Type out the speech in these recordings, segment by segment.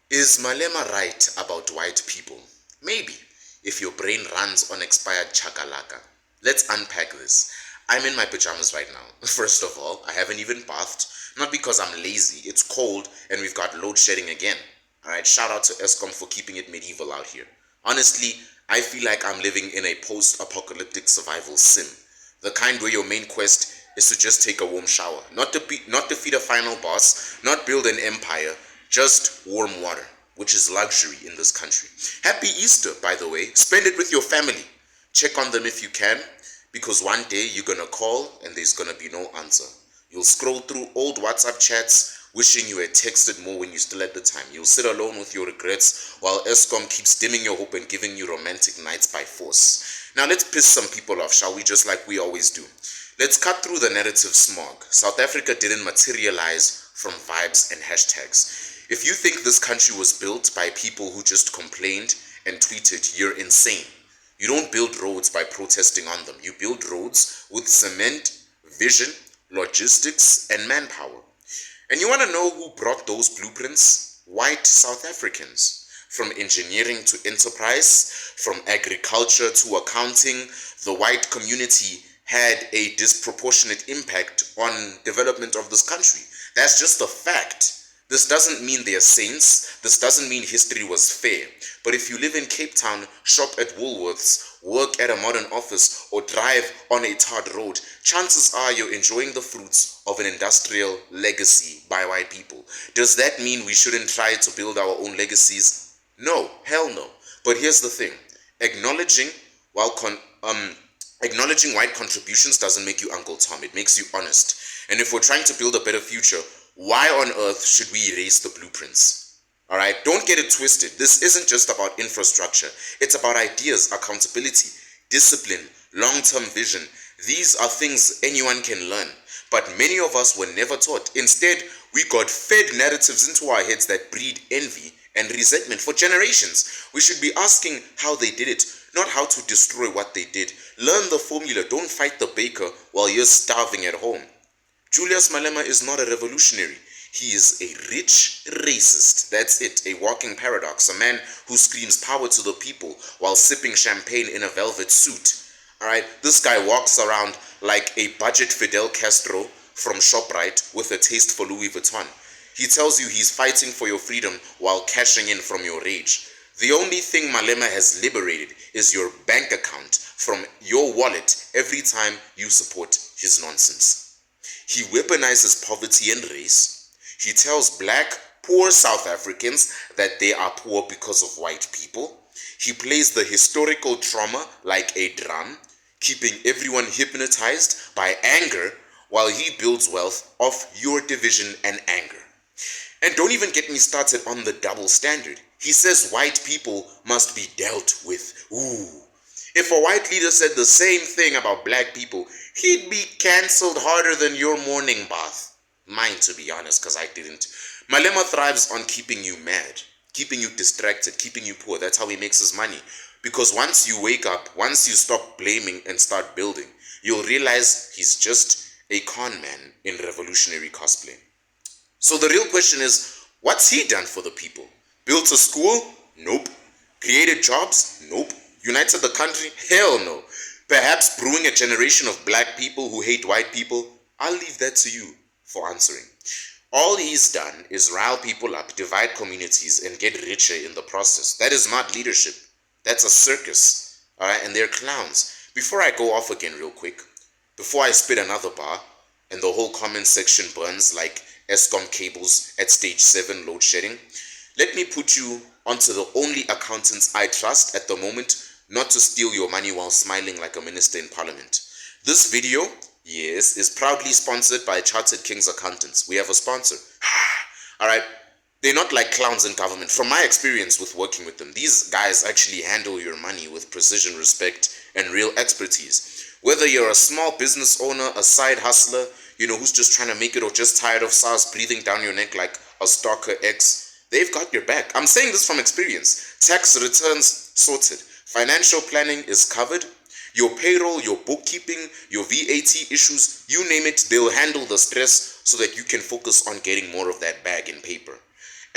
Is Malema right about white people? Maybe, if your brain runs on expired chakalaka. Let's unpack this. I'm in my pajamas right now. First of all, I haven't even bathed. Not because I'm lazy, it's cold and we've got load shedding again. Alright, shout out to ESCOM for keeping it medieval out here. Honestly, I feel like I'm living in a post-apocalyptic survival sim. The kind where your main quest is to just take a warm shower. Not defeat a final boss, not build an empire, just warm water, which is luxury in this country. Happy Easter, by the way. Spend it with your family. Check on them if you can, because one day you're gonna call and there's gonna be no answer. You'll scroll through old WhatsApp chats, wishing you had texted more when you still had the time. You'll sit alone with your regrets while ESCOM keeps dimming your hope and giving you romantic nights by force. Now let's piss some people off, shall we? Just like we always do. Let's cut through the narrative smog. South Africa didn't materialize from vibes and hashtags. If you think this country was built by people who just complained and tweeted, you're insane. You don't build roads by protesting on them. You build roads with cement, vision, logistics, and manpower. And you want to know who brought those blueprints? White South Africans. From engineering to enterprise, from agriculture to accounting, the white community had a disproportionate impact on development of this country. That's just a fact. This doesn't mean they're saints. This doesn't mean history was fair. But if you live in Cape Town, shop at Woolworths, work at a modern office, or drive on a tarred road, chances are you're enjoying the fruits of an industrial legacy by white people. Does that mean we shouldn't try to build our own legacies? No, hell no. But here's the thing. Acknowledging white contributions doesn't make you Uncle Tom. It makes you honest. And if we're trying to build a better future, why on earth should we erase the blueprints? Alright, don't get it twisted. This isn't just about infrastructure. It's about ideas, accountability, discipline, long-term vision. These are things anyone can learn. But many of us were never taught. Instead, we got fed narratives into our heads that breed envy and resentment for generations. We should be asking how they did it, not how to destroy what they did. Learn the formula. Don't fight the baker while you're starving at home. Julius Malema is not a revolutionary. He is a rich racist. That's it, a walking paradox. A man who screams power to the people while sipping champagne in a velvet suit. Alright, this guy walks around like a budget Fidel Castro from ShopRite with a taste for Louis Vuitton. He tells you he's fighting for your freedom while cashing in from your rage. The only thing Malema has liberated is your bank account from your wallet every time you support his nonsense. He weaponizes poverty and race. He tells black, poor South Africans that they are poor because of white people. He plays the historical trauma like a drum, keeping everyone hypnotized by anger while he builds wealth off your division and anger. And don't even get me started on the double standard. He says white people must be dealt with. Ooh. If a white leader said the same thing about black people, he'd be cancelled harder than your morning bath. Mine, to be honest, because I didn't. Malema thrives on keeping you mad, keeping you distracted, keeping you poor. That's how he makes his money. Because once you wake up, once you stop blaming and start building, you'll realize he's just a con man in revolutionary cosplay. So the real question is, what's he done for the people? Built a school? Nope. Created jobs? Nope. United the country? Hell no. Perhaps brewing a generation of black people who hate white people? I'll leave that to you for answering. All he's done is rile people up, divide communities, and get richer in the process. That is not leadership. That's a circus. Alright, and they're clowns. Before I go off again real quick, before I spit another bar, and the whole comment section burns like ESCOM cables at stage 7 load shedding, let me put you onto the only accountants I trust at the moment not to steal your money while smiling like a minister in parliament. This video, yes, is proudly sponsored by Chartered King's Accountants. We have a sponsor. Alright, they're not like clowns in government. From my experience with working with them, these guys actually handle your money with precision, respect, and real expertise. Whether you're a small business owner, a side hustler, who's just trying to make it, or just tired of SARS breathing down your neck like a stalker ex, they've got your back. I'm saying this from experience. Tax returns sorted. Financial planning is covered. Your payroll, your bookkeeping, your VAT issues, you name it, they'll handle the stress so that you can focus on getting more of that bag in paper.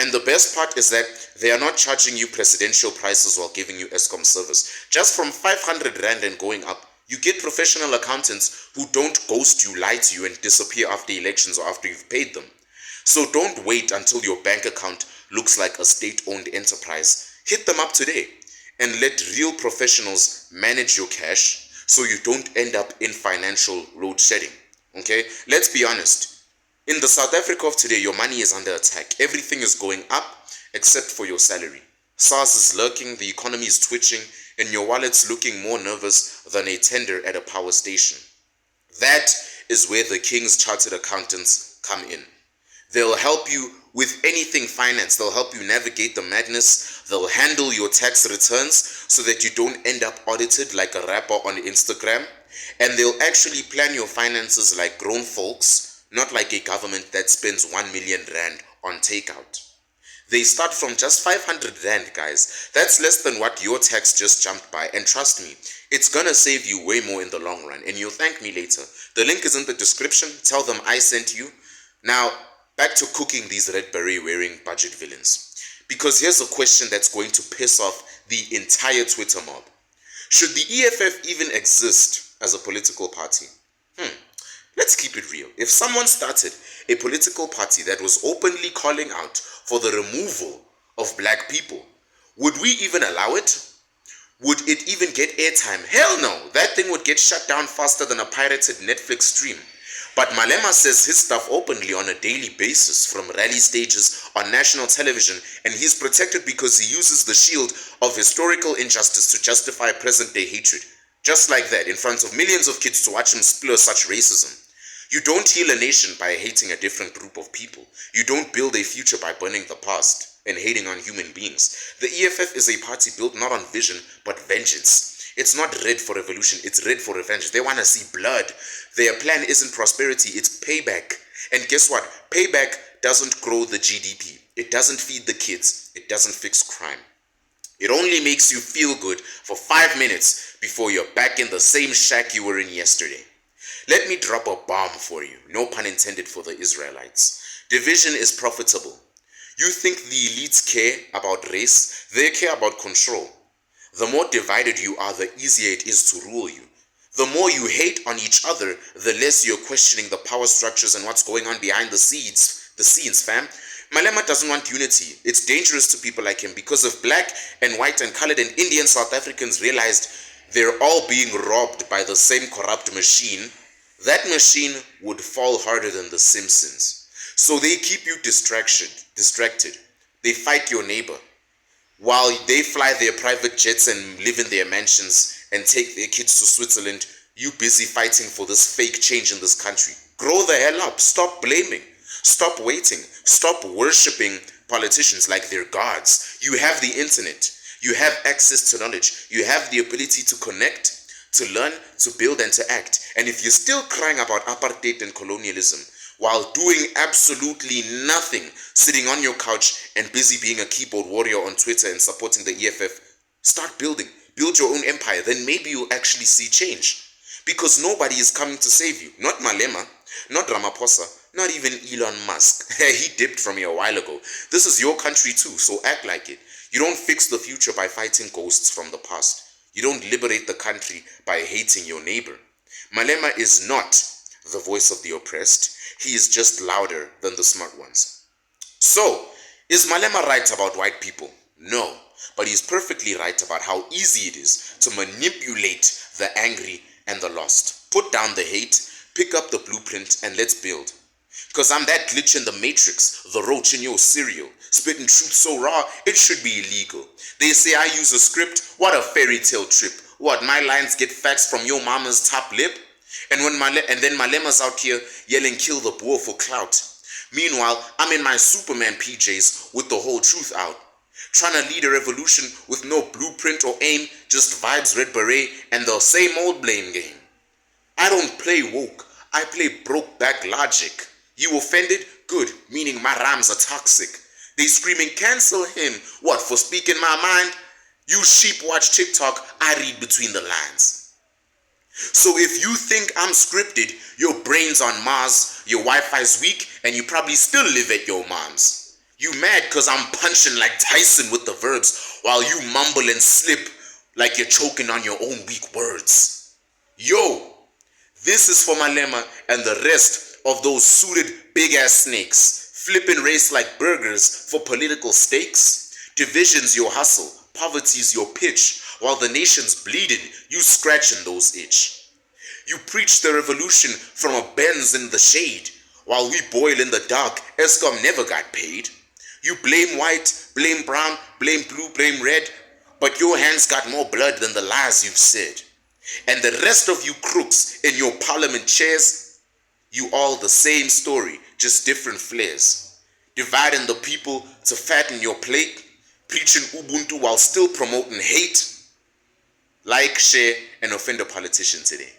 And the best part is that they are not charging you presidential prices while giving you Eskom service. Just from 500 Rand and going up, you get professional accountants who don't ghost you, lie to you, and disappear after elections or after you've paid them. So don't wait until your bank account looks like a state-owned enterprise. Hit them up today and let real professionals manage your cash so you don't end up in financial load shedding. Okay? Let's be honest. In the South Africa of today, your money is under attack. Everything is going up except for your salary. SARS is lurking, the economy is twitching, and your wallet's looking more nervous than a tender at a power station. That is where the King's Chartered Accountants come in. They'll help you with anything finance. They'll help you navigate the madness. They'll handle your tax returns so that you don't end up audited like a rapper on Instagram. And they'll actually plan your finances like grown folks, not like a government that spends 1 million Rand on takeout. They start from just 500 Rand, guys. That's less than what your tax just jumped by. And trust me, it's gonna save you way more in the long run. And you'll thank me later. The link is in the description. Tell them I sent you. Now, back to cooking these red beret wearing budget villains. Because here's a question that's going to piss off the entire Twitter mob. Should the EFF even exist as a political party? Let's keep it real. If someone started a political party that was openly calling out for the removal of black people, would we even allow it? Would it even get airtime? Hell no. That thing would get shut down faster than a pirated Netflix stream. But Malema says his stuff openly on a daily basis from rally stages on national television, and he's protected because he uses the shield of historical injustice to justify present-day hatred. Just like that, in front of millions of kids to watch him splur such racism. You don't heal a nation by hating a different group of people. You don't build a future by burning the past and hating on human beings. The EFF is a party built not on vision, but vengeance. It's not red for revolution, it's red for revenge. They want to see blood. Their plan isn't prosperity, it's payback. And guess what? Payback doesn't grow the GDP. It doesn't feed the kids. It doesn't fix crime. It only makes you feel good for 5 minutes before you're back in the same shack you were in yesterday. Let me drop a bomb for you. No pun intended for the Israelites. Division is profitable. You think the elites care about race? They care about control. The more divided you are, the easier it is to rule you. The more you hate on each other, the less you're questioning the power structures and what's going on behind the scenes, fam. Malema doesn't want unity. It's dangerous to people like him because if black and white and colored and Indian South Africans realized they're all being robbed by the same corrupt machine, that machine would fall harder than the Simpsons. So they keep you distracted. They fight your neighbor. While they fly their private jets and live in their mansions and take their kids to Switzerland, you busy fighting for this fake change in this country. Grow the hell up. Stop blaming. Stop waiting. Stop worshipping politicians like they're gods. You have the internet. You have access to knowledge. You have the ability to connect, to learn, to build, and to act. And if you're still crying about apartheid and colonialism while doing absolutely nothing, sitting on your couch and busy being a keyboard warrior on Twitter and supporting the EFF, start building. Build your own empire. Then maybe you'll actually see change. Because nobody is coming to save you. Not Malema, not Ramaphosa, not even Elon Musk. He dipped from here a while ago. This is your country too, so act like it. You don't fix the future by fighting ghosts from the past. You don't liberate the country by hating your neighbor. Malema is not the voice of the oppressed. He is just louder than the smart ones. So, is Malema right about white people? No, but he's perfectly right about how easy it is to manipulate the angry and the lost. Put down the hate, pick up the blueprint, and let's build. Because I'm that glitch in the matrix, the roach in your cereal, spitting truth so raw, it should be illegal. They say I use a script, what a fairy tale trip. What, my lines get facts from your mama's top lip? And then Malema's out here yelling kill the boer for clout. Meanwhile, I'm in my Superman PJs with the whole truth out. Trying to lead a revolution with no blueprint or aim, just vibes, red beret, and the same old blame game. I don't play woke, I play broke back logic. You offended? Good, meaning my rhymes are toxic. They screaming cancel him. What, for speaking my mind? You sheep watch TikTok, I read between the lines. So if you think I'm scripted, your brain's on Mars, your Wi-Fi's weak, and you probably still live at your mom's. You mad cause I'm punching like Tyson with the verbs while you mumble and slip like you're choking on your own weak words. Yo, this is for Malema and the rest of those suited big-ass snakes, flipping race like burgers for political stakes. Division's your hustle, poverty's your pitch, while the nation's bleeding, you scratching those itch. You preach the revolution from a Benz in the shade, while we boil in the dark, Escom never got paid. You blame white, blame brown, blame blue, blame red, but your hands got more blood than the lies you've said. And the rest of you crooks in your parliament chairs, you all the same story, just different flares. Dividing the people to fatten your plate, preaching Ubuntu while still promoting hate. Like, share, and offend a politician today.